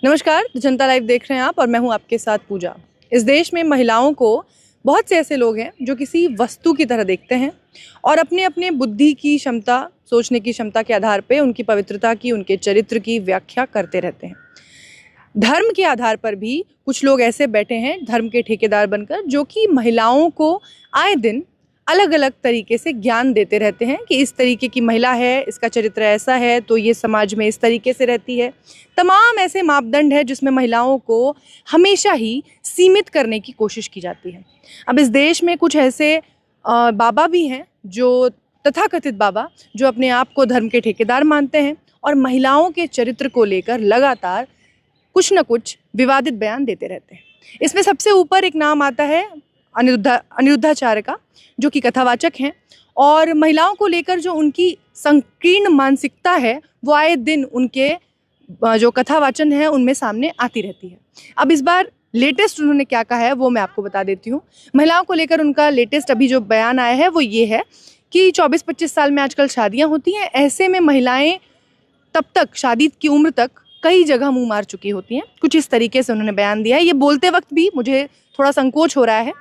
नमस्कार, जनता लाइव देख रहे हैं आप और मैं हूं आपके साथ पूजा। इस देश में महिलाओं को बहुत से ऐसे लोग हैं जो किसी वस्तु की तरह देखते हैं और अपने अपने बुद्धि की क्षमता, सोचने की क्षमता के आधार पे उनकी पवित्रता की, उनके चरित्र की व्याख्या करते रहते हैं। धर्म के आधार पर भी कुछ लोग ऐसे बैठे हैं धर्म के ठेकेदार बनकर, जो कि महिलाओं को आए दिन अलग अलग तरीके से ज्ञान देते रहते हैं कि इस तरीके की महिला है, इसका चरित्र ऐसा है तो ये समाज में इस तरीके से रहती है। तमाम ऐसे मापदंड है जिसमें महिलाओं को हमेशा ही सीमित करने की कोशिश की जाती है। अब इस देश में कुछ ऐसे बाबा भी हैं, जो तथाकथित बाबा, जो अपने आप को धर्म के ठेकेदार मानते हैं और महिलाओं के चरित्र को लेकर लगातार कुछ न कुछ विवादित बयान देते रहते हैं। इसमें सबसे ऊपर एक नाम आता है अनिरुद्धाचार्य का, जो कि कथावाचक हैं और महिलाओं को लेकर जो उनकी संकीर्ण मानसिकता है वो आए दिन उनके जो कथावाचन है उनमें सामने आती रहती है। अब इस बार लेटेस्ट उन्होंने क्या कहा है वो मैं आपको बता देती हूँ। महिलाओं को लेकर उनका लेटेस्ट अभी जो बयान आया है वो ये है कि 24-25 साल में आजकल शादियाँ होती हैं, ऐसे में महिलाएं तब तक, शादी की उम्र तक कई जगह मुँह मार चुकी होती हैं। कुछ इस तरीके से उन्होंने बयान दिया है। ये बोलते वक्त भी मुझे थोड़ा संकोच हो रहा है।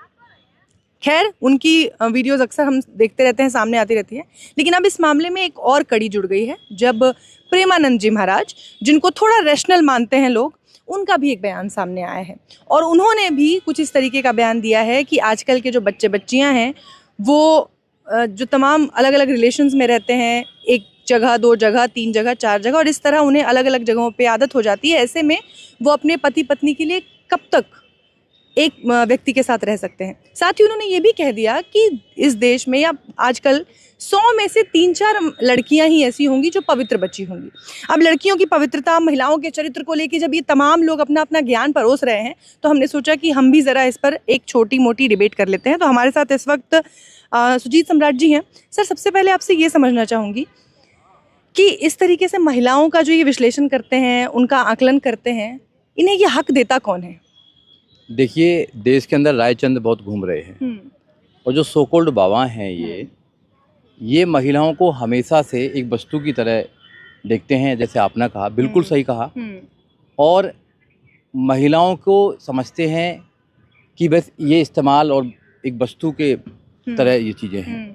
खैर, उनकी वीडियोस अक्सर हम देखते रहते हैं, सामने आती रहती है। लेकिन अब इस मामले में एक और कड़ी जुड़ गई है, जब प्रेमानंद जी महाराज, जिनको थोड़ा रैशनल मानते हैं लोग, उनका भी एक बयान सामने आया है और उन्होंने भी कुछ इस तरीके का बयान दिया है कि आजकल के जो बच्चे बच्चियां हैं वो जो तमाम अलग अलग रिलेशंस में रहते हैं, एक जगह, 2 जगह, 3 जगह, 4 जगह, और इस तरह उन्हें अलग अलग जगहों पे आदत हो जाती है। ऐसे में वो अपने पति पत्नी के लिए कब तक एक व्यक्ति के साथ रह सकते हैं। साथ ही उन्होंने ये भी कह दिया कि इस देश में या आजकल 100 में से 3-4 लड़कियां ही ऐसी होंगी जो पवित्र बची होंगी। अब लड़कियों की पवित्रता, महिलाओं के चरित्र को लेकर जब ये तमाम लोग अपना अपना ज्ञान परोस रहे हैं तो हमने सोचा कि हम भी ज़रा इस पर एक छोटी मोटी डिबेट कर लेते हैं। तो हमारे साथ इस वक्त सुजीत सम्राट जी हैं। सर, सबसे पहले आपसे ये समझना चाहूँगी कि इस तरीके से महिलाओं का जो ये विश्लेषण करते हैं, उनका आकलन करते हैं, इन्हें ये हक देता कौन है? देखिए, देश के अंदर रायचंद बहुत घूम रहे हैं और जो सो कॉल्ड बाबा हैं ये महिलाओं को हमेशा से एक वस्तु की तरह देखते हैं, जैसे आपने कहा, बिल्कुल सही कहा। और महिलाओं को समझते हैं कि बस ये इस्तेमाल और एक वस्तु के तरह ये चीज़ें हैं।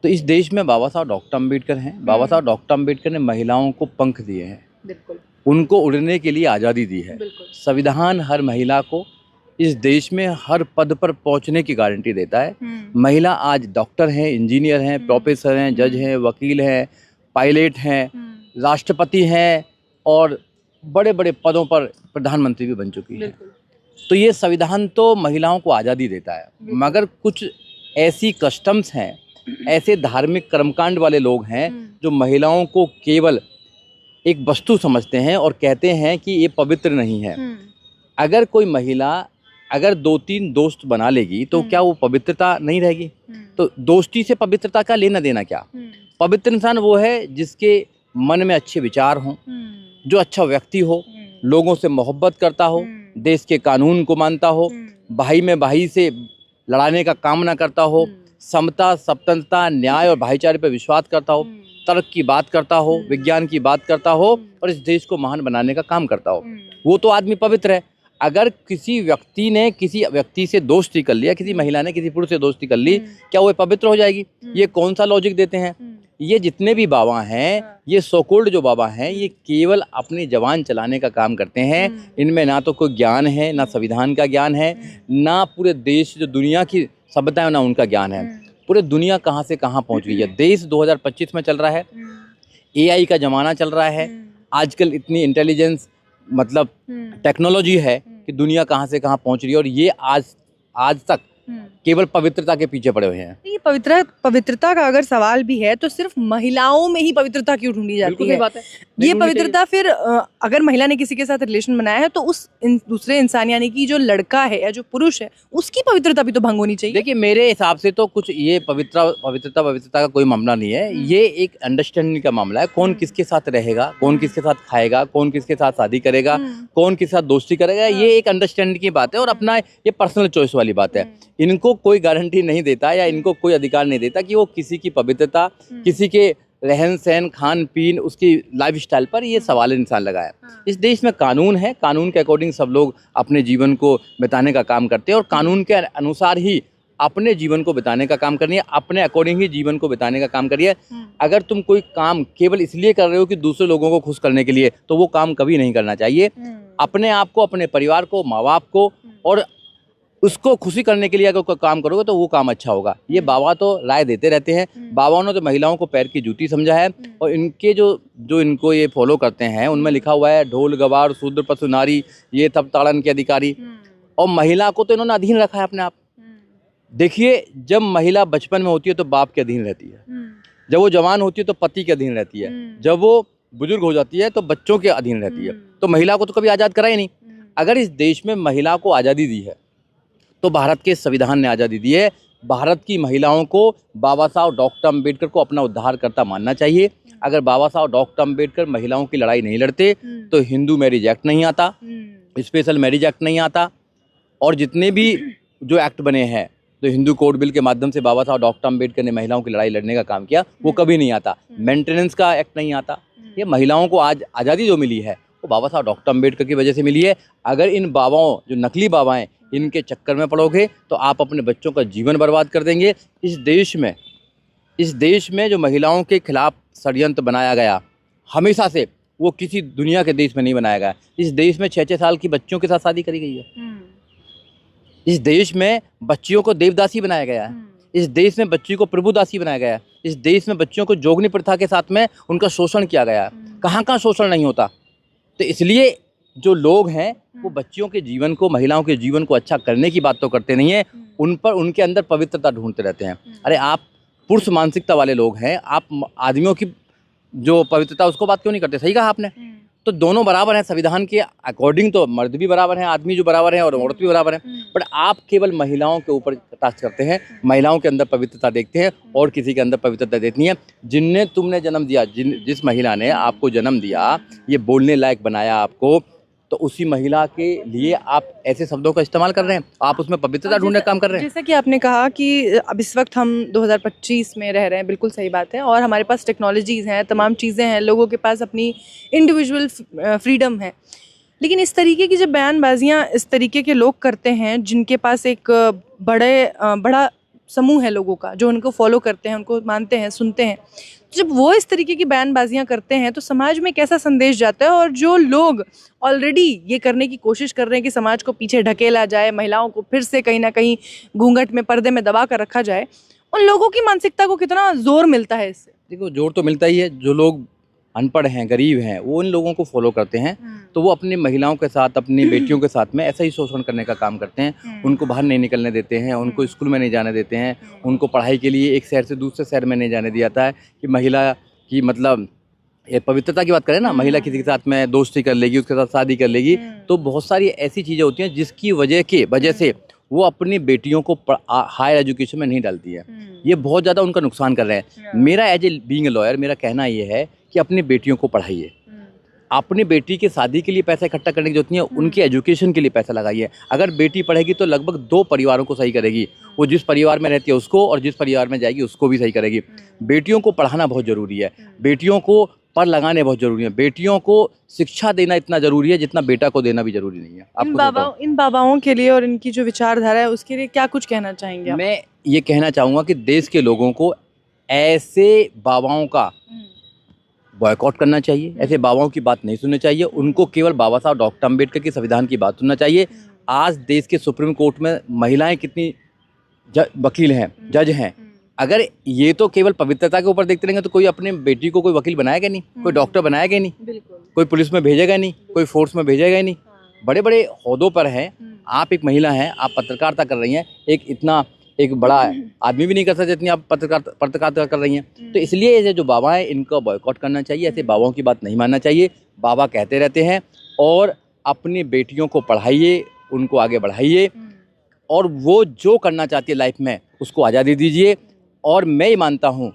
तो इस देश में बाबा साहब डॉक्टर अम्बेडकर हैं। बाबा साहब डॉक्टर अम्बेडकर ने महिलाओं को पंख दिए हैं, बिल्कुल, उनको उड़ने के लिए आज़ादी दी है। संविधान हर महिला को इस देश में हर पद पर पहुंचने की गारंटी देता है। महिला आज डॉक्टर हैं, इंजीनियर हैं, प्रोफेसर हैं, जज हैं, वकील हैं, पायलट हैं, राष्ट्रपति हैं और बड़े बड़े पदों पर प्रधानमंत्री भी बन चुकी है। तो ये संविधान तो महिलाओं को आज़ादी देता है, मगर कुछ ऐसी कस्टम्स हैं, ऐसे धार्मिक कर्मकांड वाले लोग हैं जो महिलाओं को केवल एक वस्तु समझते हैं और कहते हैं कि ये पवित्र नहीं है। अगर कोई महिला अगर 2-3 दोस्त बना लेगी तो क्या वो पवित्रता नहीं रहेगी? तो दोस्ती से पवित्रता का लेना देना क्या? पवित्र इंसान वो है जिसके मन में अच्छे विचार हों, जो अच्छा व्यक्ति हो, लोगों से मोहब्बत करता हो, देश के कानून को मानता हो, भाई में भाई से लड़ाने का काम ना करता हो, समता, स्वतंत्रता, न्याय और भाईचारे पर विश्वास करता हो, तर्क की बात करता हो, विज्ञान की बात करता हो और इस देश को महान बनाने का काम करता हो, वो तो आदमी पवित्र है। अगर किसी व्यक्ति ने किसी व्यक्ति से दोस्ती कर लिया, किसी महिला ने किसी पुरुष से दोस्ती कर ली, क्या वो पवित्र हो जाएगी? ये कौन सा लॉजिक देते हैं? ये जितने भी बाबा हैं, ये सो कॉल्ड जो बाबा हैं, ये केवल अपनी जबान चलाने का काम करते हैं। इनमें ना तो कोई ज्ञान है, ना संविधान का ज्ञान है, ना पूरे देश जो दुनिया की सभ्यता है ना उनका ज्ञान है। पूरे दुनिया कहाँ से कहाँ पहुँच गई है। देश 2025 में चल रहा है, AI का ज़माना चल रहा है। आजकल इतनी इंटेलिजेंस, मतलब टेक्नोलॉजी है कि दुनिया कहाँ से कहाँ पहुँच रही है और ये आज तक केवल पवित्रता के पीछे पड़े हुए हैं। ये पवित्रता का अगर सवाल भी है तो सिर्फ महिलाओं में ही पवित्रता क्यों ढूंढी जाती है? बात है। ये पवित्रता फिर अगर महिला ने किसी के साथ रिलेशन बनाया है तो उस दूसरे इंसान, यानी कि जो लड़का है या जो पुरुष है, उसकी पवित्रता भी तो भंग होनी चाहिए। देखिए, मेरे हिसाब से तो कुछ ये पवित्रता का कोई मामला नहीं है। ये एक अंडरस्टैंडिंग का मामला है। कौन किसके साथ रहेगा, कौन किसके साथ खाएगा, कौन किसके साथ शादी करेगा, कौन किसके साथ दोस्ती करेगा, ये एक अंडरस्टैंडिंग की बात है और अपना ये पर्सनल चॉइस वाली बात है। इनको कोई गारंटी नहीं देता या इनको कोई अधिकार नहीं देता कि वो किसी की पवित्रता, किसी के रहन सहन, खान पीन, उसकी लाइफस्टाइल पर ये सवाल निशान लगाया। इस देश में कानून है, कानून के अकॉर्डिंग सब लोग अपने जीवन को बिताने का काम करते हैं और कानून के अनुसार ही अपने जीवन को बिताने का काम करनी है, अपने अकॉर्डिंग ही जीवन को बिताने का काम करिए। अगर तुम कोई काम केवल इसलिए कर रहे हो कि दूसरे लोगों को खुश करने के लिए, तो वो काम कभी नहीं करना चाहिए। अपने आप को, अपने परिवार को, माँ बाप को और उसको खुशी करने के लिए अगर कोई काम करोगे तो वो काम अच्छा होगा। ये बाबा तो राय देते रहते हैं। बाबाओं ने तो महिलाओं को पैर की जूती समझा है और इनके जो इनको ये फॉलो करते हैं उनमें लिखा हुआ है ढोल गवार शूद्र पशु नारी ये तब ताड़न के अधिकारी, और महिला को तो इन्होंने अधीन रखा है अपने आप। देखिए, जब महिला बचपन में होती है तो बाप के अधीन रहती है, जब वो जवान होती है तो पति के अधीन रहती है, जब वो बुजुर्ग हो जाती है तो बच्चों के अधीन रहती है। तो महिला को तो कभी आज़ाद करा ही नहीं। अगर इस देश में महिला को आज़ादी दी है तो भारत के संविधान ने आज़ादी दी है। भारत की महिलाओं को बाबा साहब डॉक्टर अम्बेडकर को अपना उद्धारकर्ता मानना चाहिए। अगर बाबा साहब डॉक्टर अम्बेडकर महिलाओं की लड़ाई नहीं लड़ते तो हिंदू मैरिज एक्ट नहीं आता, स्पेशल मैरिज एक्ट नहीं आता, और जितने भी जो एक्ट बने हैं तो हिंदू कोड बिल के माध्यम से बाबा साहब डॉक्टर अम्बेडकर ने महिलाओं की लड़ाई लड़ने का काम किया, वो कभी नहीं आता। मेंटेनेंस का एक्ट नहीं आता। ये महिलाओं को आज आज़ादी जो मिली है वो बाबा साहब डॉक्टर अम्बेडकर की वजह से मिली है। अगर इन बाबाओं, जो नकली बाबा हैं, इनके चक्कर में पड़ोगे तो आप अपने बच्चों का जीवन बर्बाद कर देंगे। इस देश में जो महिलाओं के खिलाफ षड्यंत्र बनाया गया हमेशा से, वो किसी दुनिया के देश में नहीं बनाया गया। इस देश में 6-6 साल की बच्चियों के साथ शादी करी गई है। इस देश में बच्चियों को देवदासी बनाया गया है। इस देश में बच्ची को प्रभुदासी बनाया गया है। इस देश में बच्चियों को जोगनी प्रथा के साथ में उनका शोषण किया गया है। कहाँ शोषण नहीं होता। तो इसलिए जो लोग हैं वो बच्चियों के जीवन को, महिलाओं के जीवन को अच्छा करने की बात तो करते नहीं है, उनके अंदर पवित्रता ढूंढते रहते हैं। अरे आप पुरुष मानसिकता वाले लोग हैं, आप आदमियों की जो पवित्रता उसको बात क्यों नहीं करते? सही कहा आपने। तो दोनों बराबर हैं संविधान के अकॉर्डिंग, तो मर्द भी बराबर हैं, आदमी जो बराबर हैं और औरत भी बराबर हैं। बट आप केवल महिलाओं के ऊपर कटाक्ष करते हैं, महिलाओं के अंदर पवित्रता देखते हैं और किसी के अंदर पवित्रता देखनी है। जिनने तुमने जन्म दिया, जिस महिला ने आपको जन्म दिया, ये बोलने लायक बनाया आपको, तो उसी महिला के लिए आप ऐसे शब्दों का इस्तेमाल कर रहे हैं, आप उसमें पवित्रता ढूंढने का काम कर रहे हैं। जैसा कि आपने कहा कि अब इस वक्त हम 2025 में रह रहे हैं, बिल्कुल सही बात है, और हमारे पास टेक्नोलॉजीज़ हैं, तमाम चीज़ें हैं, लोगों के पास अपनी इंडिविजुअल फ्रीडम है। लेकिन इस तरीके की जब बयानबाजियाँ इस तरीके के लोग करते हैं जिनके पास एक बड़ा समूह है लोगों का जो उनको फॉलो करते हैं, उनको मानते हैं, सुनते हैं, जब वो इस तरीके की बयानबाजियां करते हैं तो समाज में कैसा संदेश जाता है? और जो लोग ऑलरेडी ये करने की कोशिश कर रहे हैं कि समाज को पीछे ढकेला जाए, महिलाओं को फिर से कहीं ना कहीं घूंघट में, पर्दे में दबा कर रखा जाए, उन लोगों की मानसिकता को कितना जोर मिलता है इससे? देखो, जोर तो मिलता ही है। जो लोग अनपढ़ हैं, गरीब हैं, वो इन लोगों को फॉलो करते हैं, तो वो अपनी महिलाओं के साथ, अपनी बेटियों के साथ में ऐसा ही शोषण करने का काम करते हैं। उनको बाहर नहीं निकलने देते हैं, उनको स्कूल में नहीं जाने देते हैं, उनको पढ़ाई के लिए एक शहर से दूसरे शहर में नहीं जाने दिया जाता है कि महिला की, मतलब ये पवित्रता की बात करें ना, महिला किसी के साथ में दोस्ती कर लेगी, उसके साथ शादी कर लेगी, तो बहुत सारी ऐसी चीज़ें होती हैं जिसकी वजह से वो अपनी बेटियों को हायर एजुकेशन में नहीं डालती है। ये बहुत ज़्यादा उनका नुकसान कर रहे हैं। मेरा as a being a lawyer, मेरा कहना ये है कि अपनी बेटियों को पढ़ाइए। अपनी बेटी की शादी के लिए पैसा इकट्ठा करने की जरूरत नहीं है, उनकी एजुकेशन के लिए पैसा लगाइए। अगर बेटी पढ़ेगी तो लगभग 2 परिवारों को सही करेगी। वो जिस परिवार में रहती है उसको, और जिस परिवार में जाएगी उसको भी सही करेगी। बेटियों को पढ़ाना बहुत ज़रूरी है, बेटियों को पर लगाने बहुत ज़रूरी है, बेटियों को शिक्षा देना इतना ज़रूरी है जितना बेटा को देना भी ज़रूरी नहीं है। इन बाबाओं के लिए और इनकी जो विचारधारा है उसके लिए क्या कुछ कहना चाहेंगे आप? मैं ये कहना चाहूँगा कि देश के लोगों को ऐसे बाबाओं का बॉयकॉट करना चाहिए, ऐसे बाबाओं की बात नहीं सुननी चाहिए। उनको केवल बाबा साहब डॉक्टर अम्बेडकर के संविधान की बात सुनना चाहिए। आज देश के सुप्रीम कोर्ट में महिलाएं कितनी वकील हैं, जज हैं। अगर ये तो केवल पवित्रता के ऊपर देखते रहेंगे तो कोई अपने बेटी को कोई वकील बनाएगा नहीं, कोई डॉक्टर बनाएगा नहीं, कोई पुलिस में भेजेगा नहीं, कोई फोर्स में भेजेगा ही नहीं। बड़े बड़े ओहदों पर हैं, आप एक महिला हैं, आप पत्रकारिता कर रही हैं, एक बड़ा आदमी भी नहीं कर सकते जितनी आप पत्रकारिता कर रही हैं। तो इसलिए ये जो बाबा हैं इनका बॉयकॉट करना चाहिए, ऐसे बाबाओं की बात नहीं मानना चाहिए। बाबा कहते रहते हैं, और अपनी बेटियों को पढ़ाइए, उनको आगे बढ़ाइए, और वो जो करना चाहती है लाइफ में उसको आज़ादी दीजिए। और मैं ये मानता हूँ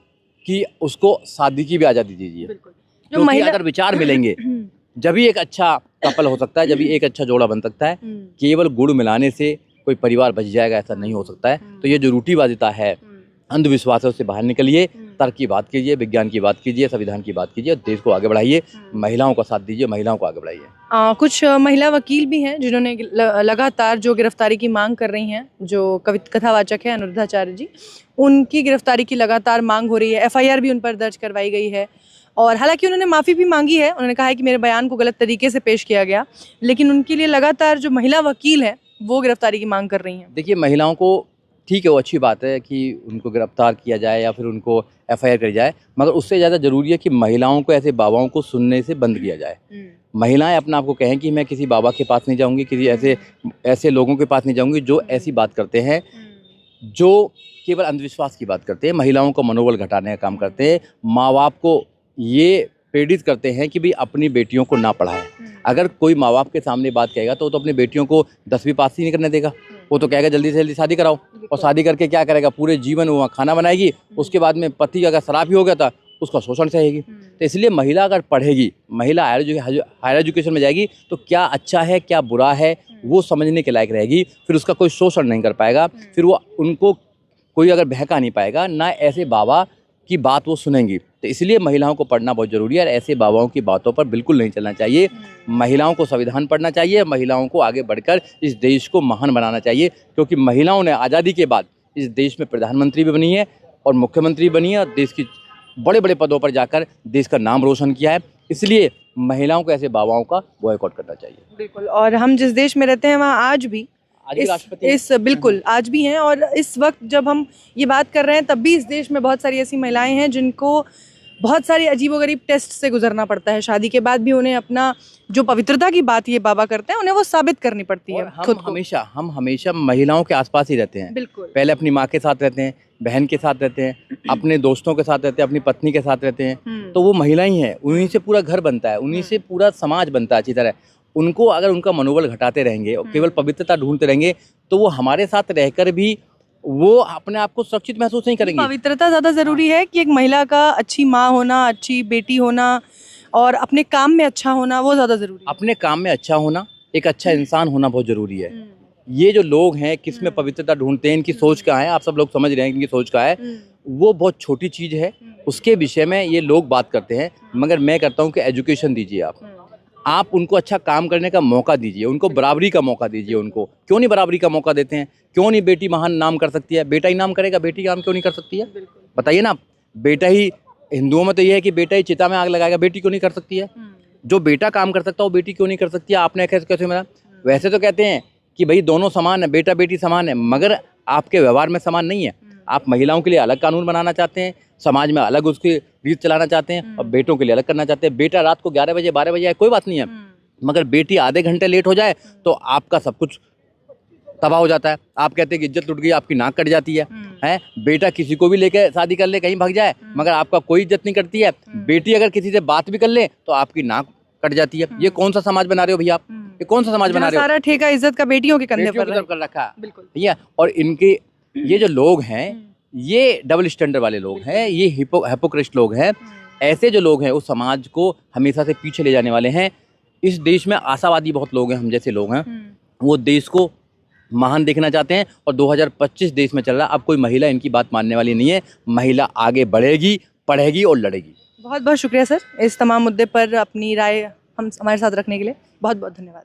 कि उसको शादी की भी आज़ादी दीजिए, क्योंकि अगर विचार मिलेंगे जब भी एक अच्छा कपल हो सकता है, जब भी एक अच्छा जोड़ा बन सकता है। केवल गुड़ मिलाने से कोई परिवार बच जाएगा ऐसा नहीं हो सकता है। तो ये जो रूढ़िवादिता है, अंधविश्वास है, उससे बाहर निकलिए। तर्क की बात कीजिए, विज्ञान की बात कीजिए, संविधान की बात कीजिए, देश को आगे बढ़ाइए, महिलाओं का साथ दीजिए, महिलाओं को आगे बढ़ाइए। कुछ महिला वकील भी हैं जिन्होंने लगातार जो गिरफ्तारी की मांग कर रही हैं, जो कथावाचक है अनुराधाचार्य जी, उनकी गिरफ्तारी की लगातार मांग हो रही है। एफआईआर भी उन पर दर्ज करवाई गई है और हालांकि उन्होंने माफ़ी भी मांगी है। उन्होंने कहा है कि मेरे बयान को गलत तरीके से पेश किया गया, लेकिन उनके लिए लगातार जो महिला वकील हैं वो गिरफ्तारी की मांग कर रही हैं। देखिए, महिलाओं को ठीक है, वो अच्छी बात है कि उनको गिरफ्तार किया जाए या फिर उनको एफआईआर करी जाए, मगर उससे ज़्यादा ज़रूरी है कि महिलाओं को ऐसे बाबाओं को सुनने से बंद किया जाए। महिलाएं अपने आप को कहें कि मैं किसी बाबा के पास नहीं जाऊंगी, किसी ऐसे लोगों के पास नहीं जाऊंगी जो ऐसी बात करते हैं, जो केवल अंधविश्वास की बात करते हैं, महिलाओं का मनोबल घटाने का काम करते हैं, माँ बाप को ये प्रेरित करते हैं कि भाई अपनी बेटियों को ना पढ़ाएं। अगर कोई माँ बाप के सामने बात कहेगा तो अपनी बेटियों को 10वीं पास ही नहीं करने देगा। वो तो कहेगा जल्दी से जल्दी शादी कराओ, और शादी करके क्या करेगा, पूरे जीवन वो खाना बनाएगी, उसके बाद में पति अगर शराब ही हो गया था उसका शोषण सहेगी। तो इसलिए महिला अगर पढ़ेगी, महिला हायर एजुकेशन में जाएगी तो क्या अच्छा है क्या बुरा है वो समझने के लायक रहेगी, फिर उसका कोई शोषण नहीं कर पाएगा, फिर वो उनको कोई अगर बहका नहीं पाएगा, ना ऐसे बाबा की बात वो सुनेंगी। तो इसलिए महिलाओं को पढ़ना बहुत ज़रूरी है और ऐसे बाबाओं की बातों पर बिल्कुल नहीं चलना चाहिए। महिलाओं को संविधान पढ़ना चाहिए, महिलाओं को आगे बढ़कर इस देश को महान बनाना चाहिए, क्योंकि महिलाओं ने आज़ादी के बाद इस देश में प्रधानमंत्री भी बनी है और मुख्यमंत्री बनी है और देश की बड़े बड़े पदों पर जाकर देश का नाम रोशन किया है। इसलिए महिलाओं को ऐसे बाबाओं का बॉयकॉट करना चाहिए। बिल्कुल, और हम जिस देश में रहते हैं वहाँ आज भी बिल्कुल आज भी हैं, और इस वक्त जब हम ये बात कर रहे हैं तब भी इस देश में बहुत सारी ऐसी महिलाएं हैं जिनको बहुत सारी अजीबोगरीब टेस्ट से गुजरना पड़ता है। शादी के बाद भी उन्हें अपना जो पवित्रता की बात ये बाबा करते हैं, उन्हें वो साबित करनी पड़ती है। हम हमेशा महिलाओं के आसपास ही रहते हैं। बिल्कुल, पहले अपनी माँ के साथ रहते हैं, बहन के साथ रहते हैं, अपने दोस्तों के साथ रहते हैं, अपनी पत्नी के साथ रहते हैं, तो वो महिला ही हैं। उन्हीं से पूरा घर बनता है, उन्हीं से पूरा समाज बनता है अच्छी तरह। उनको अगर उनका मनोबल घटाते रहेंगे और केवल पवित्रता ढूंढते रहेंगे तो वो हमारे साथ रहकर भी वो अपने आप को सुरक्षित महसूस नहीं करेंगे। पवित्रता ज़्यादा ज़रूरी है कि एक महिला का अच्छी माँ होना, अच्छी बेटी होना और अपने काम में अच्छा होना, वो ज़्यादा ज़रूरी है। अपने काम में अच्छा होना, एक अच्छा इंसान होना बहुत ज़रूरी है। ये जो लोग हैं किसमें पवित्रता ढूंढते हैं, इनकी सोच क्या है, आप सब लोग समझ रहे हैं इनकी सोच क्या है, वो बहुत छोटी चीज़ है। उसके विषय में ये लोग बात करते हैं, मगर मैं कहता हूँ कि एजुकेशन दीजिए आप उनको अच्छा काम करने का मौका दीजिए, उनको बराबरी का मौका दीजिए। उनको क्यों नहीं बराबरी का मौका देते हैं? क्यों नहीं बेटी महान नाम कर सकती है? बेटा ही नाम करेगा, बेटी काम क्यों नहीं कर सकती है? बताइए ना। बेटा ही, हिंदुओं में तो ये है कि बेटा ही चिता में आग लगाएगा, बेटी क्यों नहीं कर सकती है? जो बेटा काम कर सकता है वो बेटी क्यों नहीं कर सकती है? आपने कैसे मिला? वैसे तो कहते हैं कि भाई दोनों समान है, बेटा बेटी समान है, मगर आपके व्यवहार में समान नहीं है। आप महिलाओं के लिए अलग कानून बनाना चाहते हैं, समाज में अलग उसकी रीत चलाना चाहते हैं, और बेटों के लिए अलग करना चाहते हैं। बेटा रात को 11 बजे 12 बजे आए कोई बात नहीं है, मगर बेटी आधे घंटे लेट हो जाए तो आपका सब कुछ तबाह हो जाता है। आप कहते हैं कि इज्जत लुट गई, आपकी नाक कट जाती है। बेटा किसी को भी लेके शादी कर ले, कहीं भाग जाए, मगर आपका कोई इज्जत नहीं करती है। बेटी अगर किसी से बात भी कर ले तो आपकी नाक कट जाती है। ये कौन सा समाज बना रहे हो भैया आप? ये कौन सा समाज बना रहे हो? सारा ठेका इज्जत का बेटियों के कंधे पर कर रखा है। बिल्कुल। और इनके ये जो लोग हैं ये डबल स्टैंडर्ड वाले लोग हैं, ये हिपोक्रेट लोग हैं। ऐसे जो लोग हैं उस समाज को हमेशा से पीछे ले जाने वाले हैं। इस देश में आशावादी बहुत लोग हैं, हम जैसे लोग हैं, वो देश को महान देखना चाहते हैं, और 2025 देश में चल रहा है। अब कोई महिला इनकी बात मानने वाली नहीं है। महिला आगे बढ़ेगी, पढ़ेगी और लड़ेगी। बहुत बहुत शुक्रिया सर, इस तमाम मुद्दे पर अपनी राय हमारे साथ रखने के लिए। बहुत बहुत धन्यवाद।